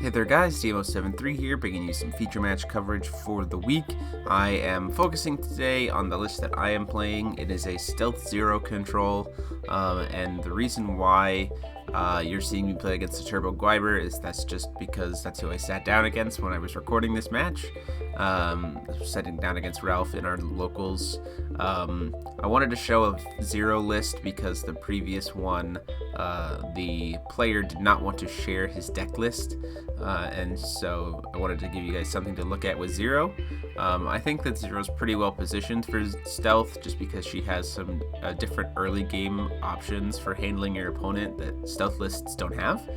Hey there guys, DMO73 here, bringing you some feature match coverage for the week. I am focusing today on the list that I am playing. It is a Stealth Zero control, and the reason why you're seeing me play against the Turbo Gwiber is that's just because that's who I sat down against when I was recording this match. Sitting down against Ralph in our locals. I wanted to show a zero list because the previous one, the player did not want to share his deck list, and so I wanted to give you guys something to look at with Zero. I think that Zero is pretty well positioned for Stealth just because she has some different early game options for handling your opponent that Stealth lists don't have,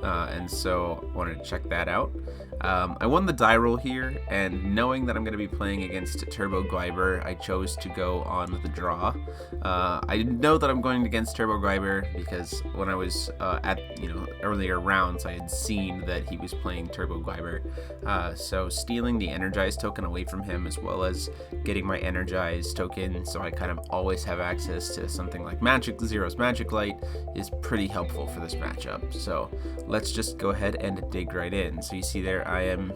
and so I wanted to check that out. I won the die roll here, and knowing that I'm going to be playing against Turbo Gwiber, I chose to go on the draw. I know that I'm going against Turbo Gwiber because when I was at earlier rounds, I had seen that he was playing Turbo Gwiber. So stealing the Energized token away from him, as well as getting my Energized token, so I kind of always have access to something like Zero's Magic Light, is pretty helpful for this matchup. So let's just go ahead and dig right in. So you see there, I am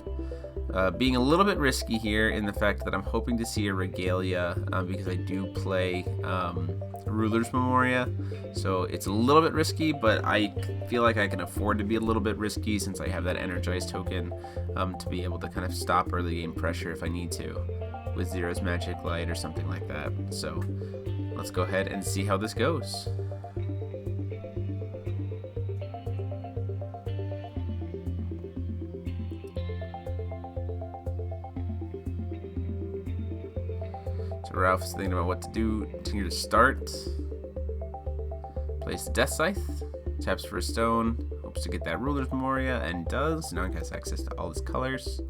being a little bit risky here in the fact that I'm hoping to see a Regalia because I do play Ruler's Memoria, so it's a little bit risky, but I feel like I can afford to be a little bit risky since I have that Energized token to be able to kind of stop early game pressure if I need to with Zero's Magic Light or something like that. So let's go ahead and see how this goes. So Ralph's thinking about what to do here to start. Plays the Death Scythe, taps for a stone, hopes to get that Ruler's Memoria, and does. Now he has access to all his colors.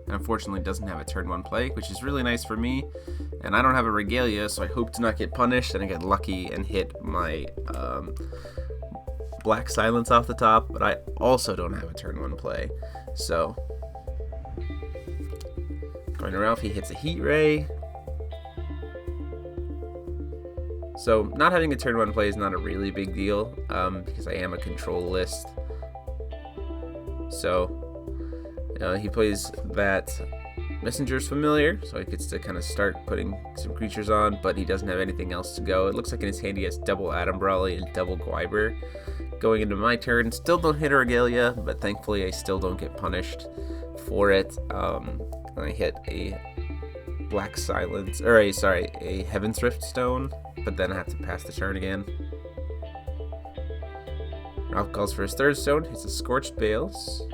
And unfortunately doesn't have a turn 1 play, which is really nice for me. And I don't have a Regalia, so I hope to not get punished and I get lucky and hit my Black Silence off the top, but I also don't have a turn 1 play. So going to Ralph, he hits a Heat Ray. So not having a turn 1 play is not a really big deal because I am a control list. So he plays that Messenger's Familiar, so he gets to kind of start putting some creatures on, but he doesn't have anything else to go. It looks like in his hand he has double Adam Brawley and double Gwiber. Going into my turn, still don't hit a Regalia, but thankfully I still don't get punished for it. I hit a Black Silence, or a Heaven's Rift Stone, but then I have to pass the turn again. Ralph calls for his third stone, hits a Scorched Bales.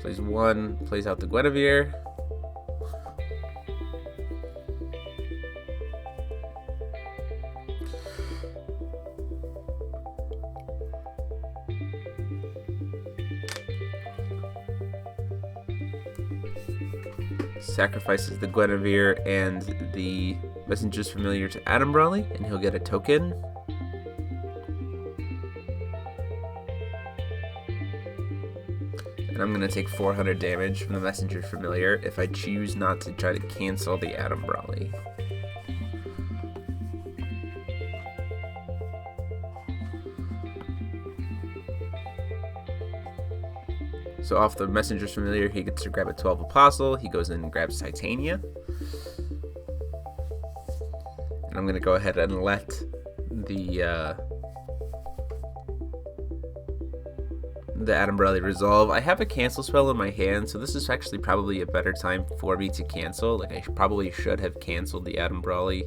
Plays 1, plays out the Guinevere. Sacrifices the Guinevere and the Messenger's Familiar to Adam Brawley, and he'll get a token. And I'm going to take 400 damage from the Messenger's Familiar if I choose not to try to cancel the Adam Brawley. So off the Messenger's Familiar, he gets to grab a 12 Apostle. He goes in and grabs Titania. And I'm going to go ahead and let the Adam Brawley resolve. I have a cancel spell in my hand, so this is actually probably a better time for me to cancel. Like, I probably should have canceled the Adam Brawley.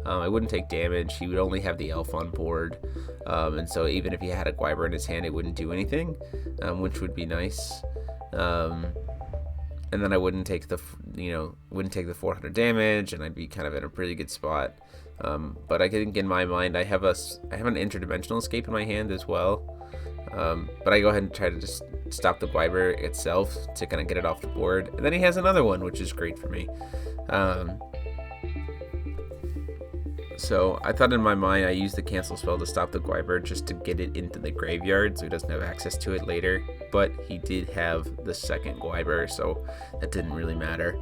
I wouldn't take damage. He would only have the elf on board, and so even if he had a Gwiber in his hand, it wouldn't do anything, which would be nice. And then I wouldn't take the 400 damage, and I'd be kind of in a pretty good spot. But I think in my mind, I have an interdimensional escape in my hand as well. But I go ahead and try to just stop the Gwiber itself to kind of get it off the board. And then he has another one, which is great for me. So I thought in my mind I used the cancel spell to stop the Gwiber just to get it into the graveyard so he doesn't have access to it later, but he did have the second Gwiber, so that didn't really matter.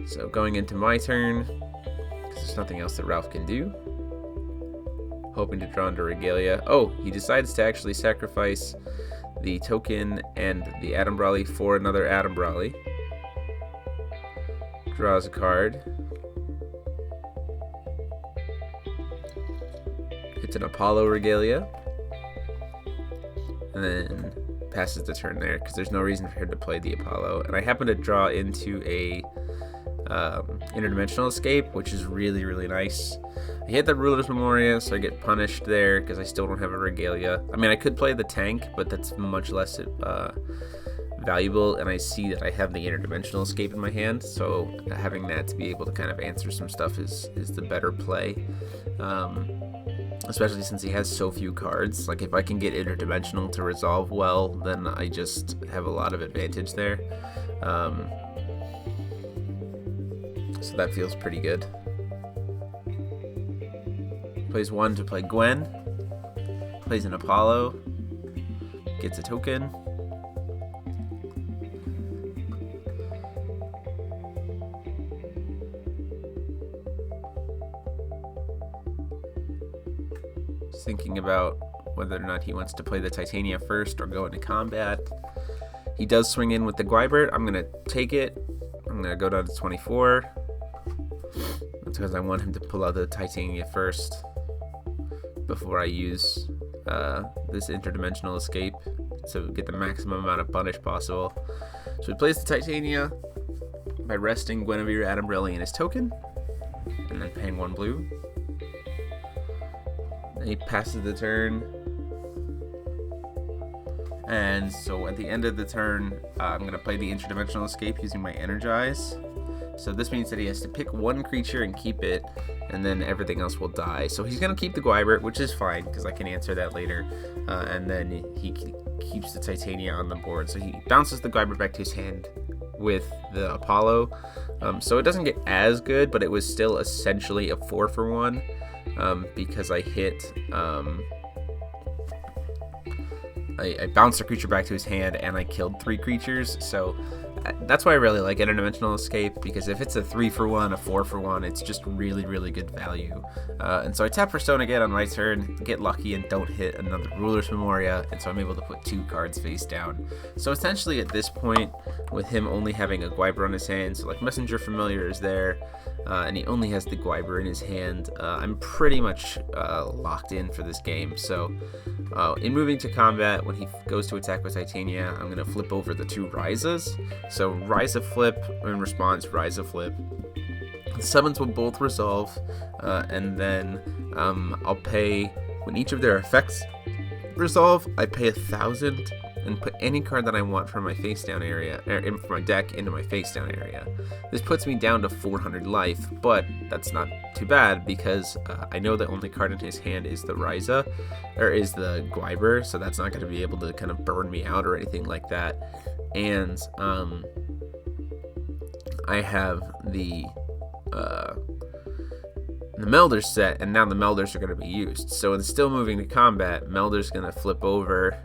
So going into my turn, because there's nothing else that Ralph can do. Hoping to draw into Regalia. Oh, he decides to actually sacrifice the token and the Adam Brawley for another Adam Brawley. Draws a card. Hits an Apollo Regalia. And then passes the turn there, because there's no reason for him to play the Apollo. And I happen to draw into a interdimensional escape, which is really, really nice. I hit the Ruler's Memoria, so I get punished there because I still don't have a Regalia. I mean, I could play the tank, but that's much less valuable, and I see that I have the interdimensional escape in my hand, so having that to be able to kind of answer some stuff is the better play. Especially since he has so few cards. Like, if I can get interdimensional to resolve well, then I just have a lot of advantage there. So that feels pretty good. Plays one to play Gwen. Plays an Apollo. Gets a token. Just thinking about whether or not he wants to play the Titania first or go into combat. He does swing in with the Gwiber. I'm going to take it. I'm going to go down to 24. That's because I want him to pull out the Titania first before I use this interdimensional escape to get the maximum amount of punish possible. So he plays the Titania by resting Guinevere, Adam Brawley, and his token, and then paying 1 blue. Then he passes the turn. And so at the end of the turn, I'm going to play the interdimensional escape using my Energize. So this means that he has to pick one creature and keep it, and then everything else will die. So he's going to keep the Gwiber, which is fine, because I can answer that later. And then he keeps the Titania on the board. So he bounces the Gwiber back to his hand with the Apollo. So it doesn't get as good, but it was still essentially a 4-for-1, because I hit... I bounced a creature back to his hand, and I killed 3 creatures, so that's why I really like Interdimensional Escape, because if it's a 3-for-1, a 4-for-1, it's just really, really good value. And so I tap for Stone again on my turn, get lucky, and don't hit another Ruler's Memoria, and so I'm able to put 2 cards face down. So essentially at this point, with him only having a Gwiber on his hand, so like Messenger Familiar is there, and he only has the Gwiber in his hand, I'm pretty much locked in for this game. So in moving to combat, when he goes to attack with Titania, I'm going to flip over the 2 Rysas. So Ryza flip, in response, Ryza flip. The summons will both resolve, and then I'll pay, when each of their effects resolve, I pay 1,000 and put any card that I want from my face down area, or from my deck into my face down area. This puts me down to 400 life, but that's not too bad because I know the only card in his hand is the Ryza, or is the Gwiber, so that's not going to be able to kind of burn me out or anything like that. And I have the Melder set, and now the Melders are going to be used. So in still moving to combat, Melder's going to flip over.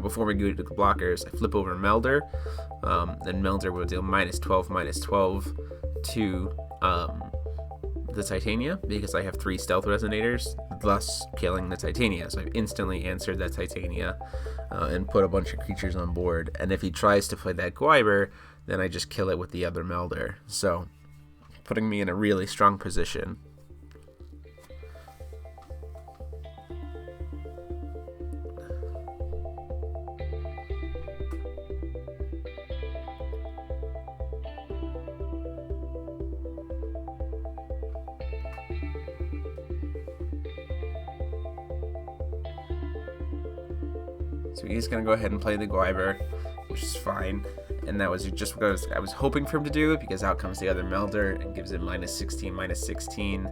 Before we go to the blockers, I flip over Melder. Then Melder will deal -12/-12 to the Titania because I have 3 Stealth Resonators, thus killing the Titania. So I've instantly answered that Titania and put a bunch of creatures on board. And if he tries to play that Gwiber, then I just kill it with the other Melder. So putting me in a really strong position. So he's going to go ahead and play the Gwiber, which is fine. And that was just what I was hoping for him to do, because out comes the other Melder and gives him -16/-16,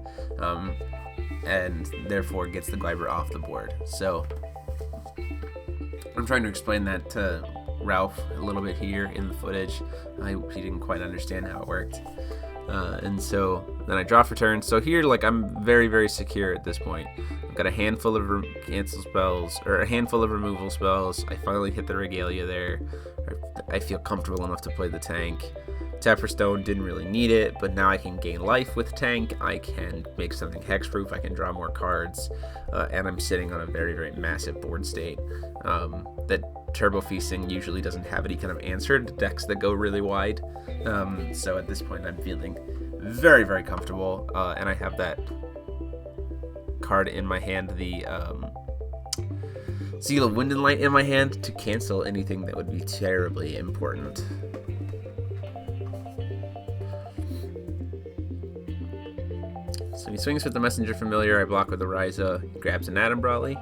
and therefore gets the Gwiber off the board. So I'm trying to explain that to Ralph a little bit here in the footage. He didn't quite understand how it worked. And so then I draw for turn. So here, like, I'm very, very secure at this point. I've got a handful of cancel spells, or a handful of removal spells. I finally hit the Regalia there. I feel comfortable enough to play the tank. Tap for stone, didn't really need it, but now I can gain life with tank. I can make something hexproof. I can draw more cards, and I'm sitting on a very, very massive board state that Turbo Feasting usually doesn't have any kind of answer to decks that go really wide. So at this point, I'm feeling very, very comfortable, and I have that card in my hand, the Seal of Wind and Light in my hand to cancel anything that would be terribly important. So he swings with the Messenger Familiar, I block with the Ryza, he grabs an Adam Brawley.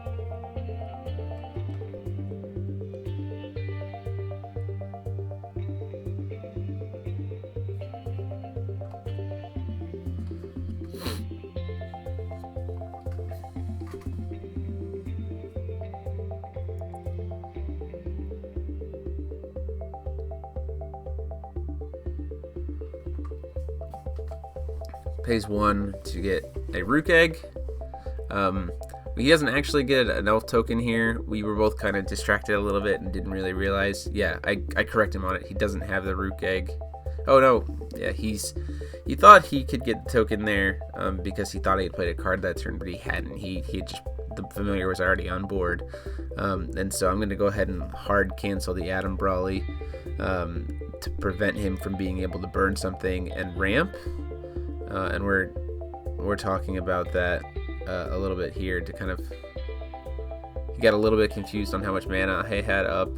Pays 1 to get a Rook Egg. He doesn't actually get an elf token here. We were both kind of distracted a little bit and didn't really realize. Yeah, I correct him on it. He doesn't have the Rook Egg. Oh no, yeah, he thought he could get the token there because he thought he had played a card that turn, but he hadn't. He just, the Familiar was already on board. And so I'm going to go ahead and hard cancel the Adam Brawley to prevent him from being able to burn something and ramp. And we're talking about that a little bit here to kind of, he got a little bit confused on how much mana I had up.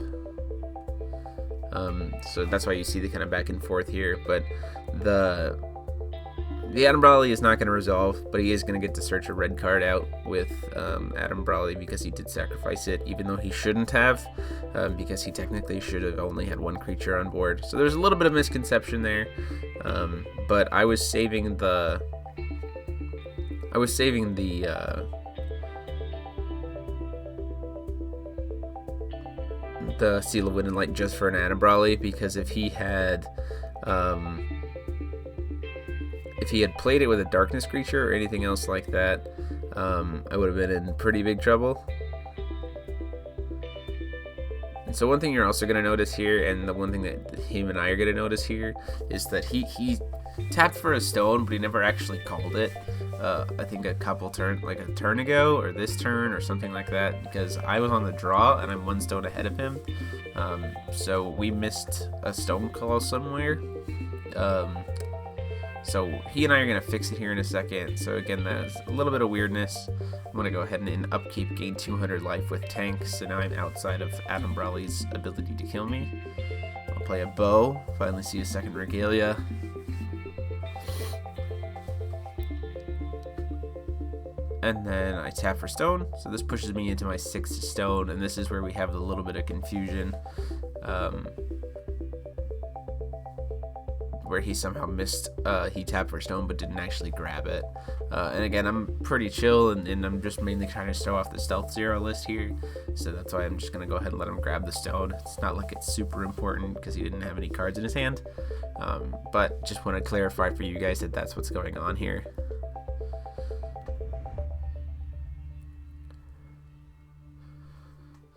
So that's why you see the kind of back and forth here. But the Adam Brawley is not going to resolve, but he is going to get to search a red card out with Adam Brawley because he did sacrifice it, even though he shouldn't have, because he technically should have only had one creature on board. So there's a little bit of misconception there, but I was saving the Seal of Wind and Light just for an Adam Brawley, because if he had played it with a darkness creature or anything else like that, I would have been in pretty big trouble. And so one thing you're also going to notice here, and the one thing that him and I are going to notice here, is that he tapped for a stone, but he never actually called it. I think a turn ago, or this turn, or something like that, because I was on the draw and I'm one stone ahead of him. So we missed a stone call somewhere. So he and I are going to fix it here in a second. So again, that's a little bit of weirdness. I'm going to go ahead and in upkeep gain 200 life with tanks. So now I'm outside of Adam Brawley's ability to kill me. I'll play a bow. Finally see a second Regalia. And then I tap for stone. So this pushes me into my 6th stone. And this is where we have a little bit of confusion. Where he somehow missed, he tapped for stone but didn't actually grab it. And again, I'm pretty chill, and I'm just mainly trying to show off the stealth 0 list here, so that's why I'm just going to go ahead and let him grab the stone. It's not like it's super important because he didn't have any cards in his hand, but just want to clarify for you guys that that's what's going on here.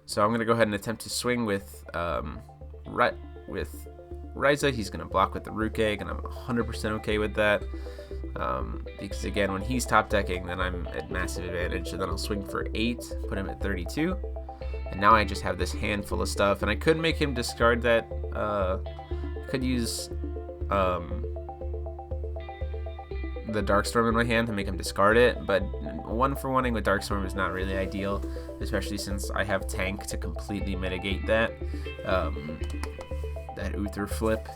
So I'm going to go ahead and attempt to swing with Ryza. He's going to block with the Rook Egg, and I'm 100% okay with that. Because again, when he's top decking, then I'm at massive advantage. So then I'll swing for 8, put him at 32. And now I just have this handful of stuff. And I could make him discard that. Could use the Darkstorm in my hand to make him discard it. But 1-for-1ing with Darkstorm is not really ideal, especially since I have tank to completely mitigate that. That Uther flip,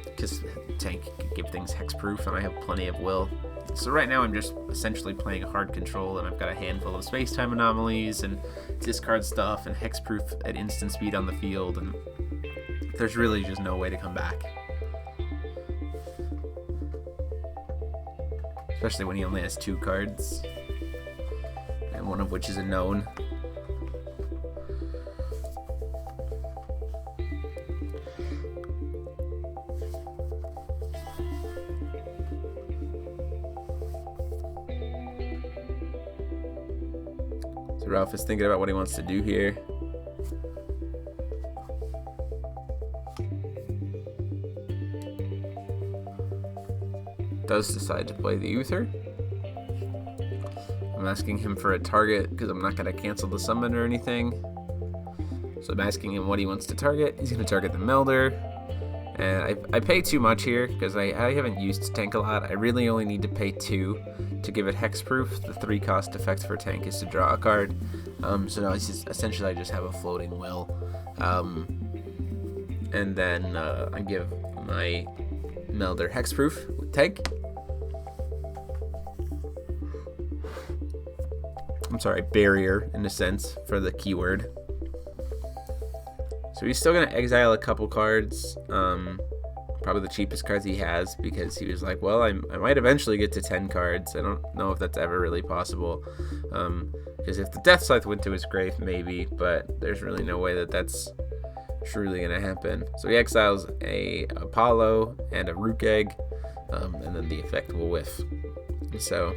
because tank can give things hexproof and I have plenty of will. So right now I'm just essentially playing hard control, and I've got a handful of space-time anomalies and discard stuff and hexproof at instant speed on the field, and there's really just no way to come back. Especially when he only has 2 cards, and one of which is a known. Ralph is thinking about what he wants to do here. Does decide to play the Uther. I'm asking him for a target because I'm not going to cancel the summon or anything. So I'm asking him what he wants to target. He's going to target the Melder. And I pay too much here because I haven't used tank a lot. I really only need to pay 2 to give it hexproof. The 3 cost effect for tank is to draw a card. So now essentially I just have a floating will. And then I give my Melder hexproof with tank. I'm sorry, barrier in a sense for the keyword. So he's still going to exile a couple cards, probably the cheapest cards he has, because he was like, well, I might eventually get to 10 cards. I don't know if that's ever really possible, because if the Death Scythe went to his grave, maybe, but there's really no way that that's truly going to happen. So he exiles a Apollo and a Rook Egg, and then the effect will whiff. So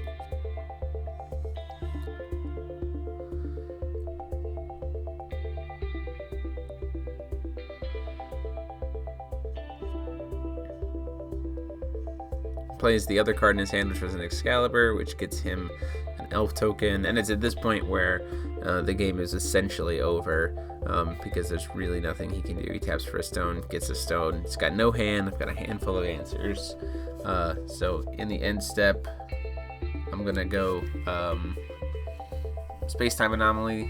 plays the other card in his hand, which was an Excalibur, which gets him an elf token, and it's at this point where the game is essentially over, because there's really nothing he can do. He taps for a stone, gets a stone. He's got no hand. I've got a handful of answers. So in the end step, I'm gonna go Space-Time Anomaly,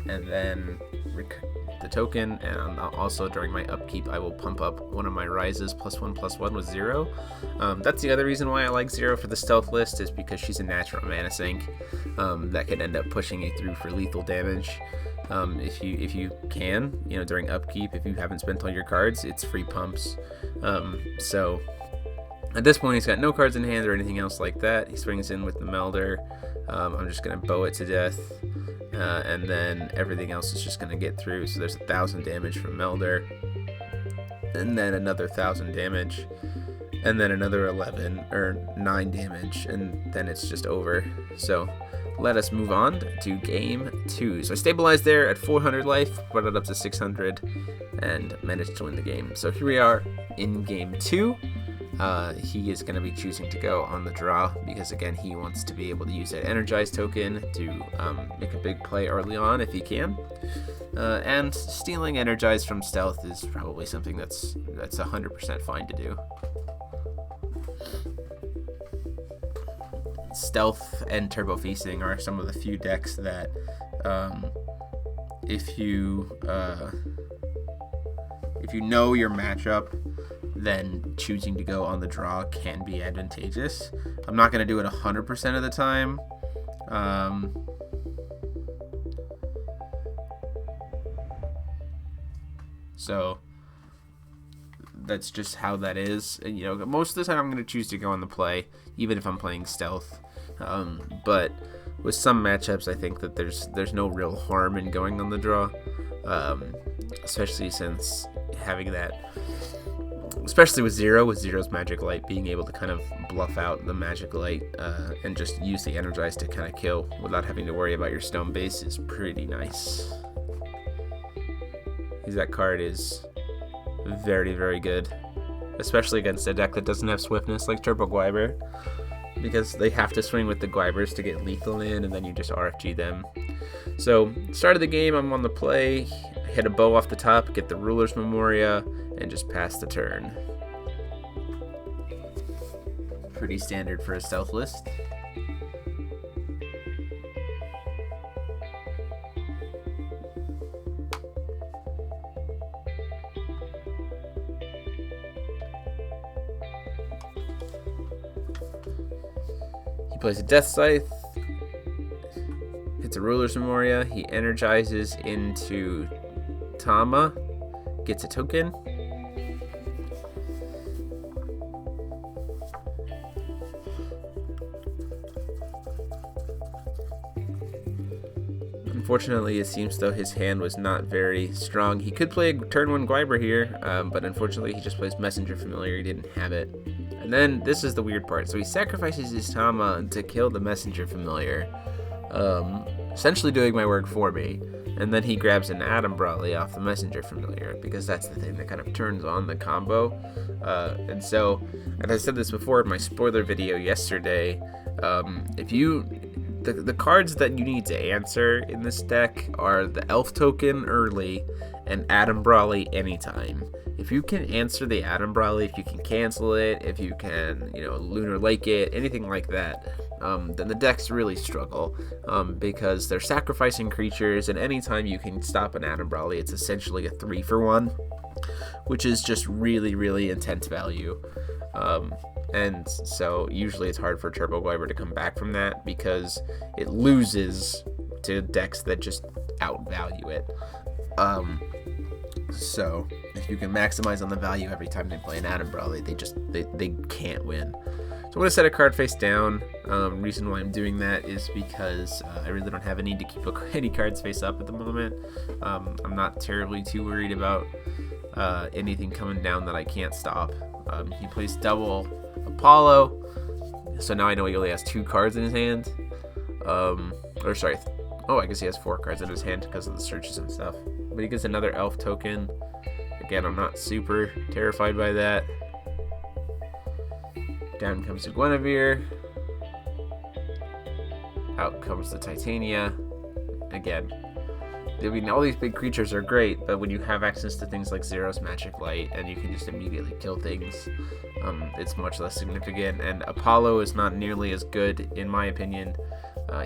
and then the token, and also during my upkeep I will pump up one of my rises +1/+1 with 0. That's the other reason why I like 0 for the stealth list, is because she's a natural mana sink that can end up pushing you through for lethal damage. If you can, during upkeep, if you haven't spent all your cards, it's free pumps. So at this point he's got no cards in hand or anything else like that. He swings in with the Melder. I'm just gonna bow it to death. And then everything else is just going to get through. So there's 1,000 damage from Melder, and then another 1,000 damage, and then another 9 damage, and then it's just over. So let us move on to game 2. So I stabilized there at 400 life, brought it up to 600, and managed to win the game. So here we are in game 2. He is going to be choosing to go on the draw because, again, he wants to be able to use that Energize token to make a big play early on if he can. And stealing Energize from Stealth is probably something that's 100% fine to do. Stealth and Turbo Feasting are some of the few decks that, if you know your matchup, then choosing to go on the draw can be advantageous. I'm not going to do it 100% of the time. So that's just how that is. And, most of the time I'm going to choose to go on the play, even if I'm playing stealth. But with some matchups, I think that there's no real harm in going on the draw, especially since having that. Especially with Zero's Magic Light, being able to kind of bluff out the Magic Light and just use the Energize to kind of kill without having to worry about your stone base is pretty nice. That card is very, very good, especially against a deck that doesn't have swiftness like Turbo Gwiber, because they have to swing with the Gwibers to get lethal in, and then you just RFG them. So, start of the game, I'm on the play, hit a bow off the top, get the Ruler's Memoria, and just pass the turn. Pretty standard for a stealth list. He plays a Death Scythe, hits a Ruler's Memoria, he energizes into Tama, gets a token. Unfortunately, it seems though his hand was not very strong. He could play a turn 1 Gwiber here, but unfortunately he just plays Messenger Familiar. He didn't have it. And then this is the weird part. So he sacrifices his Tama to kill the Messenger Familiar. essentially doing my work for me. And then he grabs an Adam Brawley off the Messenger Familiar, because that's the thing that kind of turns on the combo. And so, and I said this before in my spoiler video yesterday, if you... The cards that you need to answer in this deck are the Elf Token early and Adam Brawley anytime. If you can answer the Adam Brawley, if you can cancel it, if you can, Lunar Lake it, anything like that, then the decks really struggle, because they're sacrificing creatures, and anytime you can stop an Adam Brawley, it's essentially a 3-for-1, which is just really, really intense value. And so usually it's hard for Turbo Gwiber to come back from that, because it loses to decks that just outvalue it. So if you can maximize on the value every time they play an Adam Brawley, they can't win. So I'm going to set a card face down. Reason why I'm doing that is because I really don't have a need to keep any cards face up at the moment. I'm not terribly too worried about anything coming down that I can't stop. He plays double Apollo, so now I know he only has 2 cards in his hand. I guess he has 4 cards in his hand because of the searches and stuff. But he gets another Elf Token. Again, I'm not super terrified by that. Down comes the Gwiber. Out comes the Titania. Again, I mean, all these big creatures are great, but when you have access to things like Zero's Magic Light and you can just immediately kill things, it's much less significant. And Apollo is not nearly as good, in my opinion,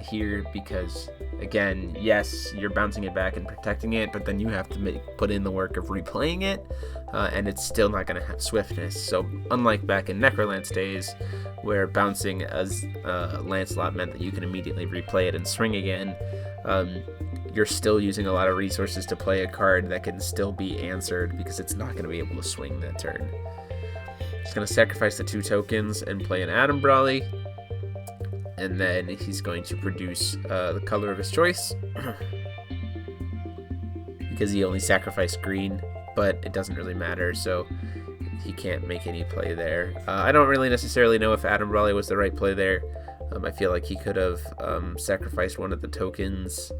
here, because, again, yes, you're bouncing it back and protecting it, but then you have to put in the work of replaying it, and it's still not going to have swiftness. So unlike back in Necrolance days, where bouncing as Lancelot meant that you can immediately replay it and swing again, you're still using a lot of resources to play a card that can still be answered, because it's not going to be able to swing that turn. He's going to sacrifice the 2 tokens and play an Adam Brawley, and then he's going to produce the color of his choice, because he only sacrificed green, but it doesn't really matter, so he can't make any play there. I don't really necessarily know if Adam Brawley was the right play there. I feel like he could have sacrificed one of the tokens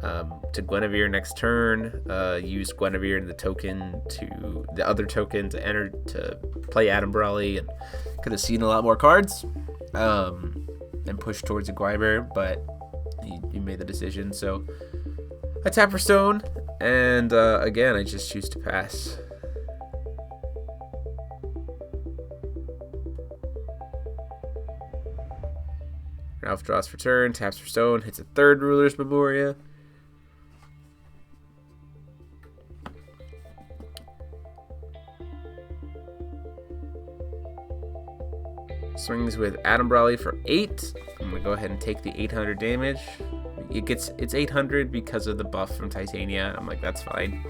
to Gwiber next turn, used Gwiber and the other token to enter to play Adam Brawley, and could have seen a lot more cards and pushed towards a Gwiber, but he made the decision. So I tap for stone, and again, I just choose to pass. Ralph draws for turn, taps for stone, hits a 3rd Ruler's Memoria. Swings with Adam Brawley for 8. I'm going to go ahead and take the 800 damage. It's 800 because of the buff from Titania. I'm like, that's fine.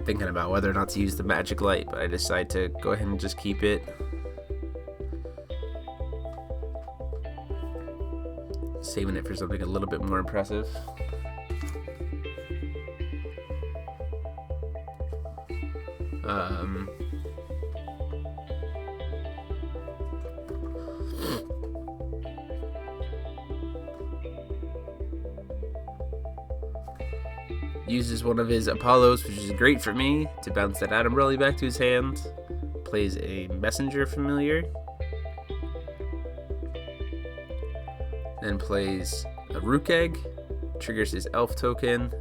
Thinking about whether or not to use the Magic Light, but I decide to go ahead and just keep it. Saving it for something a little bit more impressive. Uses one of his Apollos, which is great for me, to bounce that Adam Brawley back to his hand. Plays a Messenger Familiar. Then plays a Rook Egg. Triggers his Elf Token.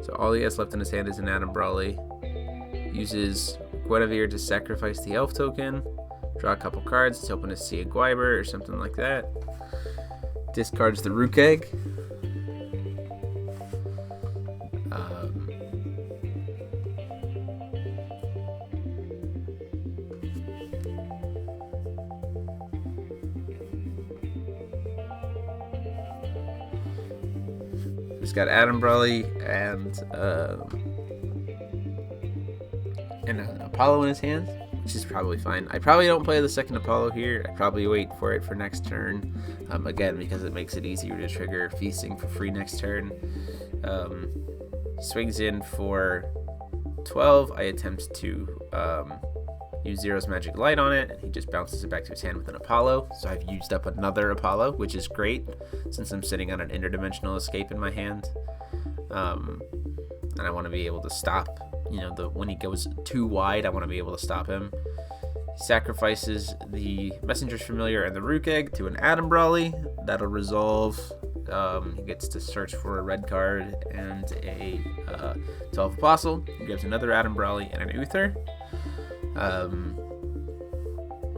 So all he has left in his hand is an Adam Brawley. Uses Gwiber to sacrifice the Elf Token. Draw a couple cards, hoping to see a Gwiber or something like that. Discards the Rook Egg. He's got Adam Brawley and an Apollo in his hand, which is probably fine. I probably don't play the second Apollo here. I probably wait for it for next turn, again, because it makes it easier to trigger Fiethsing for free next turn. Swings in for 12, I attempt to use Zero's Magic Light on it, and he just bounces it back to his hand with an Apollo. So I've used up another Apollo, which is great since I'm sitting on an interdimensional escape in my hand. And I want to be able to stop, when he goes too wide, I want to be able to stop him. He sacrifices the Messenger's Familiar and the Rook Egg to an Adam Brawly. That'll resolve. He gets to search for a red card and a 12 Apostle. He gives another Adam Brawly and an Uther.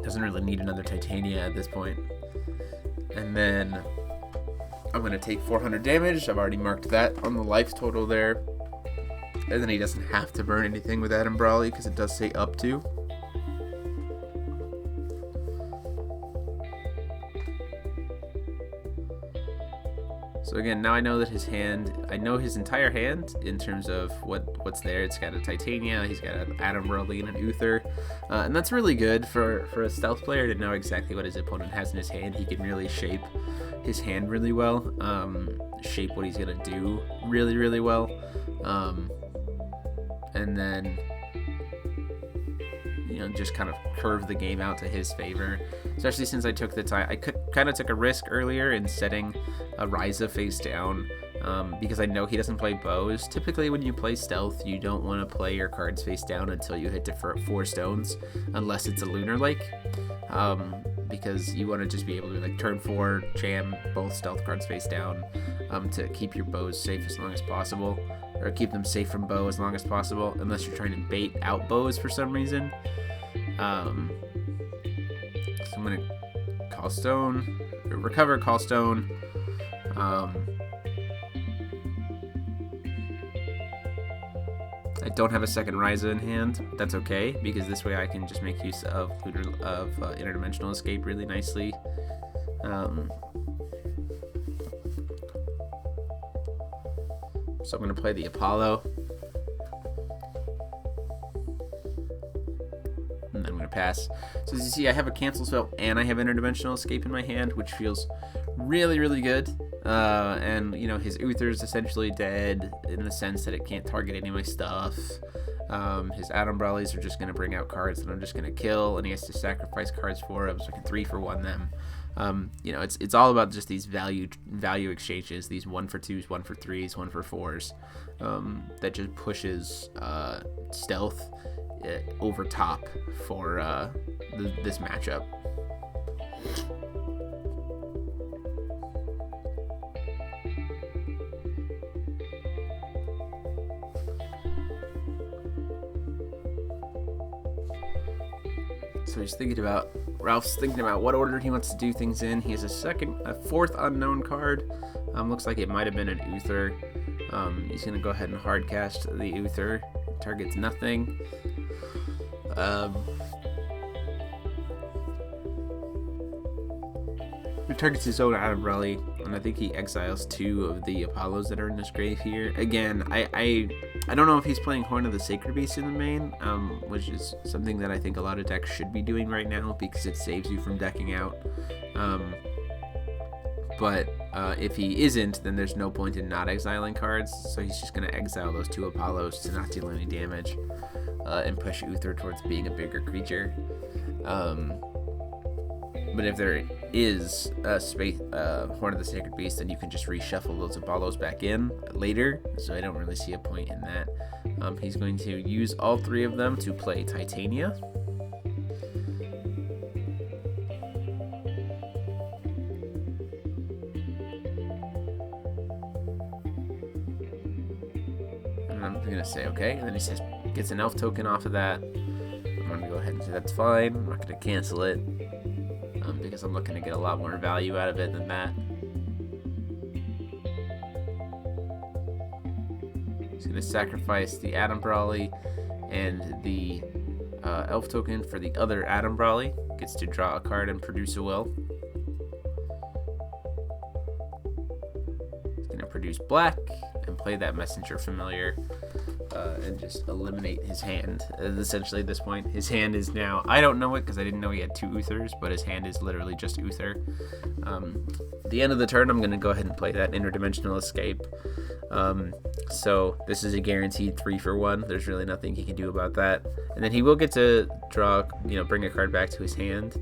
Doesn't really need another Titania at this point. And then I'm going to take 400 damage. I've already marked that on the life total there. And then he doesn't have to burn anything with Adam Brawly because it does say up to. So again, now I know that his hand, I know his entire hand in terms of what's there. It's got a Titania, he's got an Adam Brawly and an Uther. And that's really good for a stealth player to know exactly what his opponent has in his hand. He can really shape his hand really well, shape what he's going to do really, really well. And then, just kind of curve the game out to his favor. Especially since I took the time, I kind of took a risk earlier in setting a Ryza face down, because I know he doesn't play bows. Typically when you play stealth, you don't want to play your cards face down until you hit to 4 stones, unless it's a Lunar Lake, because you want to just be able to turn 4, jam both stealth cards face down, to keep your bows safe as long as possible, or keep them safe from bow as long as possible, unless you're trying to bait out bows for some reason. So I'm going to call stone, recover, call stone. I don't have a second Ryza in hand. That's okay, because this way I can just make use of interdimensional escape really nicely. So I'm going to play the Apollo. And then I'm going to pass. So as you see, I have a cancel spell and I have interdimensional escape in my hand, which feels really, really good. And his Uther is essentially dead in the sense that it can't target any of my stuff. His Adam Brawlies are just going to bring out cards that I'm just going to kill, and he has to sacrifice cards for them, so I can 3-for-1 them. It's all about just these value exchanges, these 1-for-2s, 1-for-3s, 1-for-4s, that just pushes stealth over top for this matchup. So Ralph's thinking about what order he wants to do things in. He has a fourth unknown card. Looks like it might have been an Uther. He's going to go ahead and hard cast the Uther. Targets nothing. He targets his own Adam Brawly, and I think he exiles 2 of the Apollos that are in his grave here. Again, I don't know if he's playing Horn of the Sacred Beast in the main, which is something that I think a lot of decks should be doing right now because it saves you from decking out. But if he isn't, then there's no point in not exiling cards, so he's just going to exile those 2 Apollos to not deal any damage, and push Uther towards being a bigger creature. But if there is a Horn of the Sacred Beast, then you can just reshuffle those Apollos back in later, so I don't really see a point in that. He's going to use all 3 of them to play Titania. And I'm going to say okay, and then he says gets an elf token off of that. I'm going to go ahead and say that's fine. I'm not going to cancel it, because I'm looking to get a lot more value out of it than that. He's going to sacrifice the Adam Brawly and the elf token for the other Adam Brawly. Gets to draw a card and produce a will. He's going to produce black and play that Messenger Familiar, and just eliminate his hand. Essentially, at this point, his hand is now, I don't know it because I didn't know he had 2 Uthers, but his hand is literally just Uther. At the end of the turn, I'm going to go ahead and play that interdimensional escape. So this is a guaranteed 3 for 1. There's really nothing he can do about that. And then he will get to draw, bring a card back to his hand,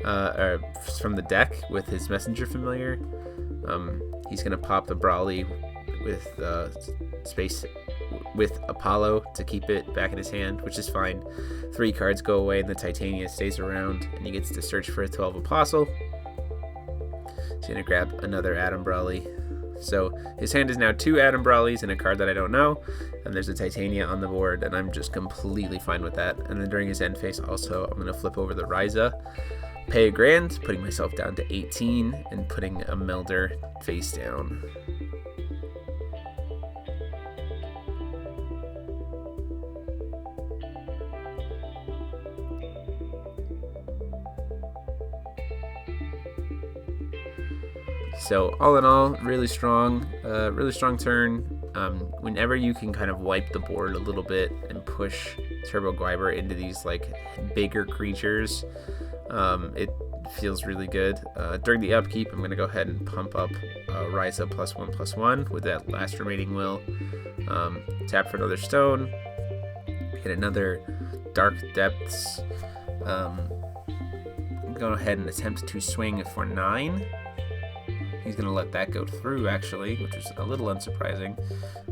or from the deck with his Messenger Familiar. He's gonna pop the Brawly with space with Apollo to keep it back in his hand, which is fine. 3 cards go away and the Titania stays around, and he gets to search for a 12 Apostle. He's gonna grab another Adam Brawly. So his hand is now 2 Adam Brawlies and a card that I don't know, and there's a Titania on the board, and I'm just completely fine with that. And then during his end phase also, I'm gonna flip over the Ryza, pay a grand, putting myself down to 18, and putting a Melder face down. So all in all, really strong turn. Whenever you can kind of wipe the board a little bit and push Turbo Gwiber into these like bigger creatures, it feels really good. During the upkeep, I'm going to go ahead and pump up Ryza +1/+1 with that last remaining will. Tap for another stone, hit another Dark Depths. Go ahead and attempt to swing for 9. He's going to let that go through, actually, which is a little unsurprising.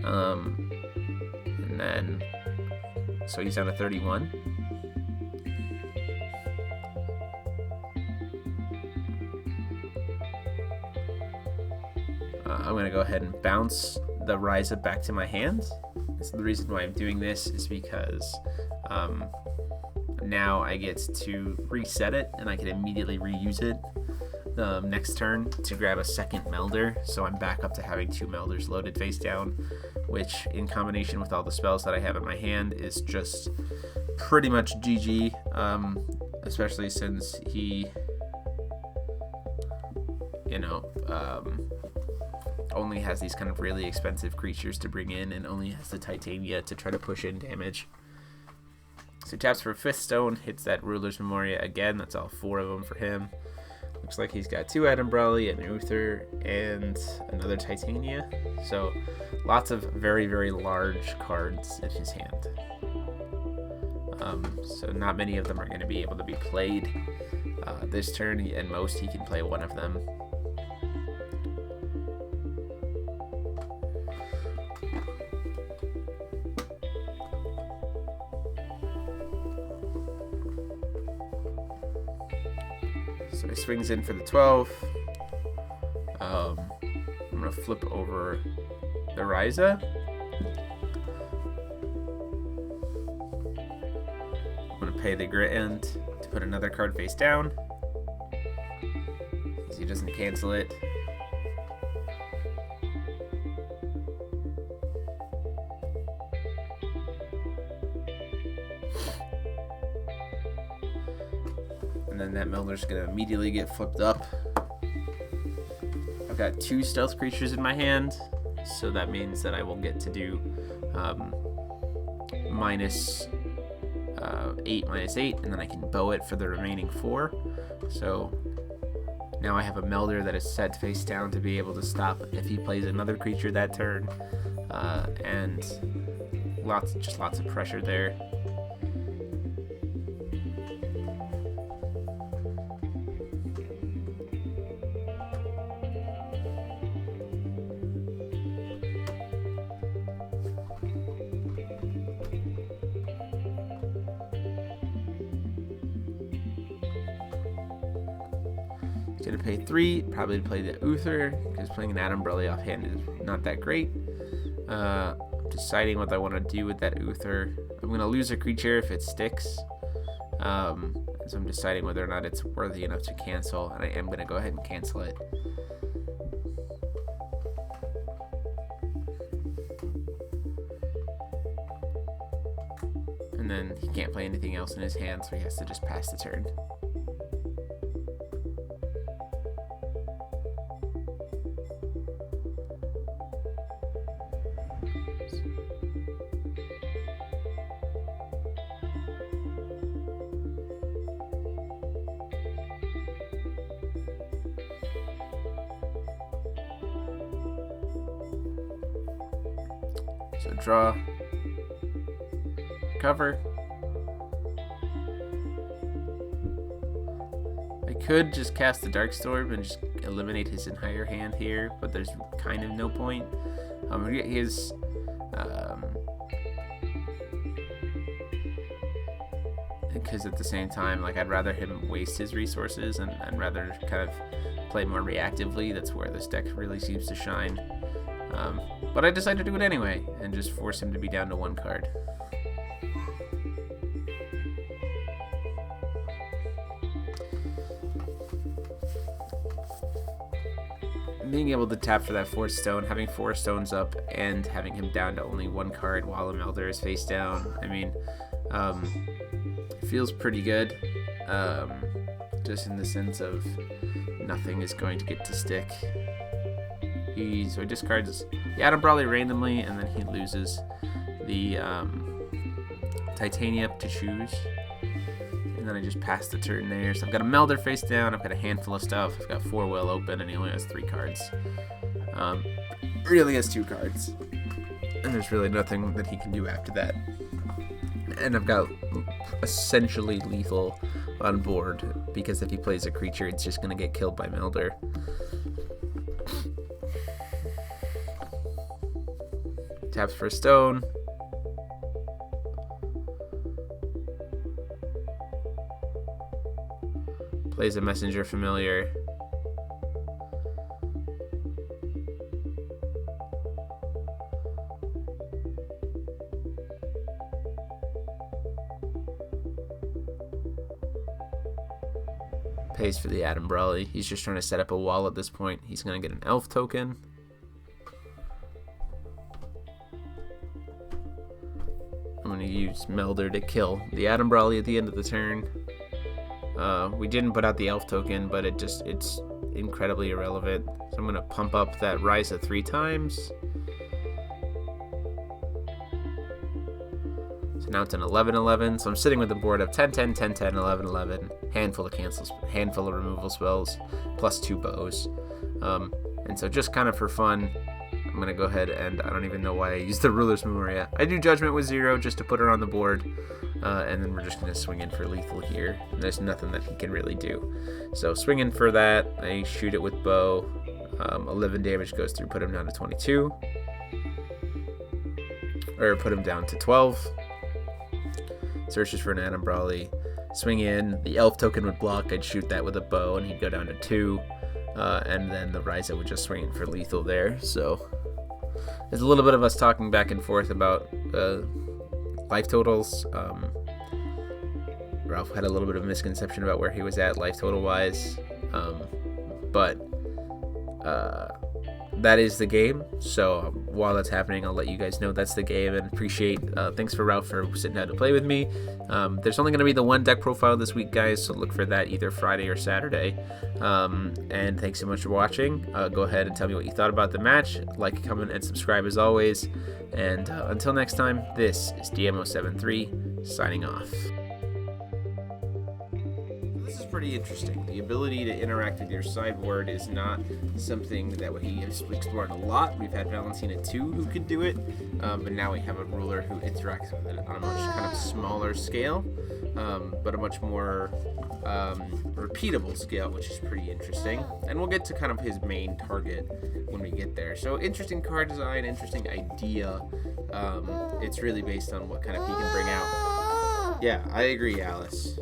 And then, so he's down to 31. I'm going to go ahead and bounce the Ryza back to my hands. So the reason why I'm doing this is because now I get to reset it, and I can immediately reuse it next turn to grab a second Melder, so I'm back up to having 2 Melders loaded face down, which in combination with all the spells that I have in my hand is just pretty much GG, especially since he, only has these kind of really expensive creatures to bring in and only has the Titania to try to push in damage. So taps for a 5th stone, hits that Ruler's Memoria again, that's all 4 of them for him. Looks like he's got 2 Adam Brawly, an Uther, and another Titania. So lots of very, very large cards in his hand. So not many of them are going to be able to be played this turn. At most, he can play 1 of them. So he swings in for the 12. I'm going to flip over the Ryza. I'm going to pay the grand to put another card face down, because he doesn't cancel it. And then that Melder's going to immediately get flipped up. I've got 2 stealth creatures in my hand, so that means that I will get to do -8, -8, and then I can bow it for the remaining 4. So now I have a Melder that is set face down to be able to stop if he plays another creature that turn, and lots of pressure there. He's going to pay 3, probably to play the Uther, because playing an Adam Brawly offhand is not that great. I'm deciding what I want to do with that Uther. I'm going to lose a creature if it sticks. So I'm deciding whether or not it's worthy enough to cancel, and I am going to go ahead and cancel it. And then he can't play anything else in his hand, so he has to just pass the turn. So draw, cover. I could just cast the Darkstorm and just eliminate his entire hand here, but there's kind of no point. His because at the same time, like, I'd rather him waste his resources and rather kind of play more reactively. That's where this deck really seems to shine. But I decided to do it anyway and just force him to be down to 1 card. Being able to tap for that 4th stone, having 4 stones up, and having him down to only 1 card while a Melder is face down, I mean, feels pretty good, just in the sense of nothing is going to get to stick. So he discards the Adam Brawley randomly, and then he loses the Titania to choose. And then I just pass the turn there. So I've got a Melder face down, I've got a handful of stuff, I've got 4 Will open, and he only has 3 cards. Really has 2 cards. And there's really nothing that he can do after that. And I've got essentially lethal on board, because if he plays a creature, it's just going to get killed by Melder. Taps for a stone. Plays a Messenger Familiar. Pays for the Adam Brawley. He's just trying to set up a wall at this point. He's going to get an elf token. I'm going to use Melder to kill the Adam Brawley at the end of the turn. We didn't put out the elf token, but it's incredibly irrelevant. So I'm going to pump up that Ryza 3 times. So now it's an 11-11. So I'm sitting with a board of 10-10, 10-10, 11-11. Handful of cancels, handful of removal spells, plus 2 bows. And so just kind of for fun, I'm going to go ahead and I don't even know why I used the Ruler's Memoria. I do Judgment with 0 just to put her on the board. And then we're just going to swing in for lethal here. And there's nothing that he can really do. So swing in for that. I shoot it with bow. 11 damage goes through, put him down to 22. Or put him down to 12. Searches for an Adam Brawley. Swing in. The elf token would block. I'd shoot that with a bow and he'd go down to 2. And then the Ryza would just swing in for lethal there. So there's a little bit of us talking back and forth about life totals. Ralph had a little bit of a misconception about where he was at life total wise, but that is the game. So while that's happening, I'll let you guys know that's the game, and appreciate thanks for Ralph for sitting down to play with me. There's only going to be the 1 deck profile this week, guys, so look for that either Friday or Saturday. And thanks so much for watching. Go ahead and tell me what you thought about the match. Like, comment, and subscribe as always. And until next time, this is DMO73 signing off. This is pretty interesting. The ability to interact with your sideboard is not something that he has explored a lot. We've had Valentina 2 who could do it, but now we have a ruler who interacts with it on a much kind of smaller scale, but a much more repeatable scale, which is pretty interesting. And we'll get to kind of his main target when we get there. So interesting card design, interesting idea. It's really based on what kind of he can bring out. Yeah, I agree, Alice.